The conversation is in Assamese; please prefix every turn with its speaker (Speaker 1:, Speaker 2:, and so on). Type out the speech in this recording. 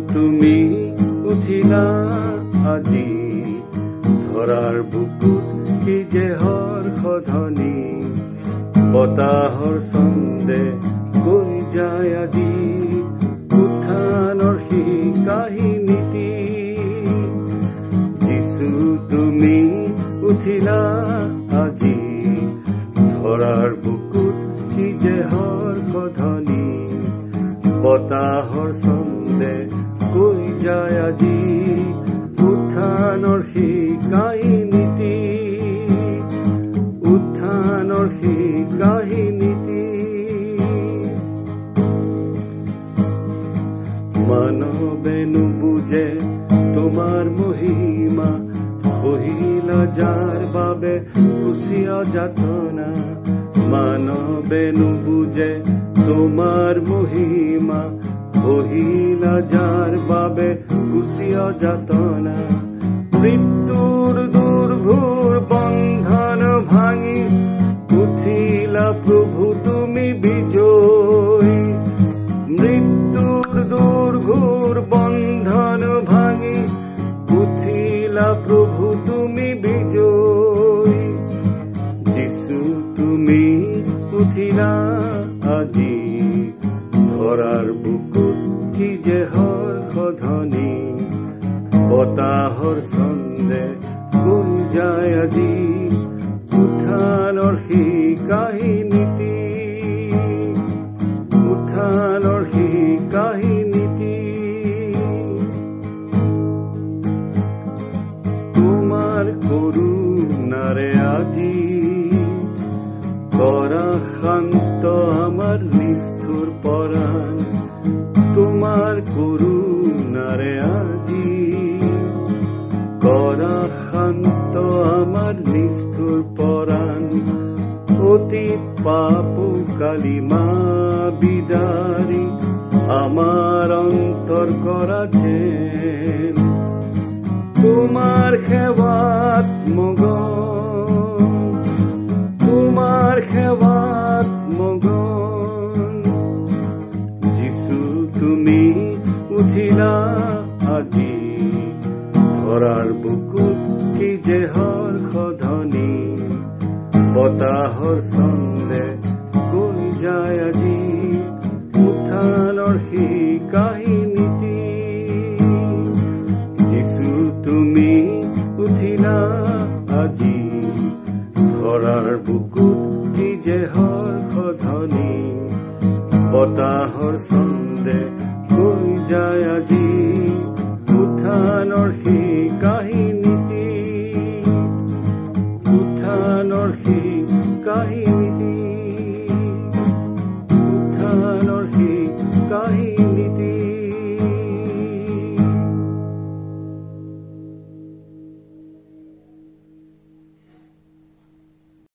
Speaker 1: তুমি উঠিলা আজি ধৰাৰ বুকুত কি যে হৰ্ষধ্বনি বতাহৰ ছন্দে গৈ যায় আজি উত্থানৰ সেই কাহিনীটি যিছু তুমি উঠিলা আজি ধৰাৰ বুকুত কি যে হৰ্ষধ্বনি বতাহৰ ছন্দে গৈ যায় আজি উত্থানৰ সেই কাহিনীটি উত্থানৰ সেই কাহিনীটি মানৱে নুবুজে তোমাৰ মহিমা সহিলা যাৰ বাবে কুচিয়া যাতনা মানৱে নুবুজে তোমাৰ মহিমা সহিলা যাৰ বাবে কুচিয়া যাতনা মৃত্যুৰ দুৰ্ঘোৰ বন্ধন ভাঙি উঠিলা প্ৰভু তুমি বিজয় মৃত্যুৰ দুৰ্ঘোৰ বন্ধন ভাঙি উঠিলা প্ৰভু তুমি বিজয় যিছু তুমি উঠিলা আজি ধৰাৰ বুকুত কি যে হৰ্ষধ্বনি বতাহৰ ছন্দে গৈ যায় আজি উত্থানৰ সেই কাহিনীটি উত্থানৰ সেই কাহিনীটি তোমাৰ কৰুণাৰে আজি কৰা শান্ত আমাৰ নিষ্ঠুৰ পৰাণ তোমাৰ কৰুণাৰে আজি কৰা শান্ত আমাৰ নিষ্ঠুৰ পৰাণ অতীত পাপ কালিমা বিদাৰি আমাৰ অন্তৰ কৰা যেন তোমাৰ সেৱাত মগন তোমাৰ সেৱাত মগন যিছু তুমি উঠিলা আজি ধৰাৰ বুকুত কি যে হৰ্ষধ্বনি বতাহৰ ছন্দে গৈ যায় আজি উত্থানৰ সেই কাহিনীটি যিছু তুমি উঠিলা আজি ধৰাৰ বুকুত কি যে হৰ্ষধ্বনি বতাহৰ ছন্দে গৈ যায় আজি উত্থানৰ সেই কাহিনীটি উত্থানৰ সেই কাহিনী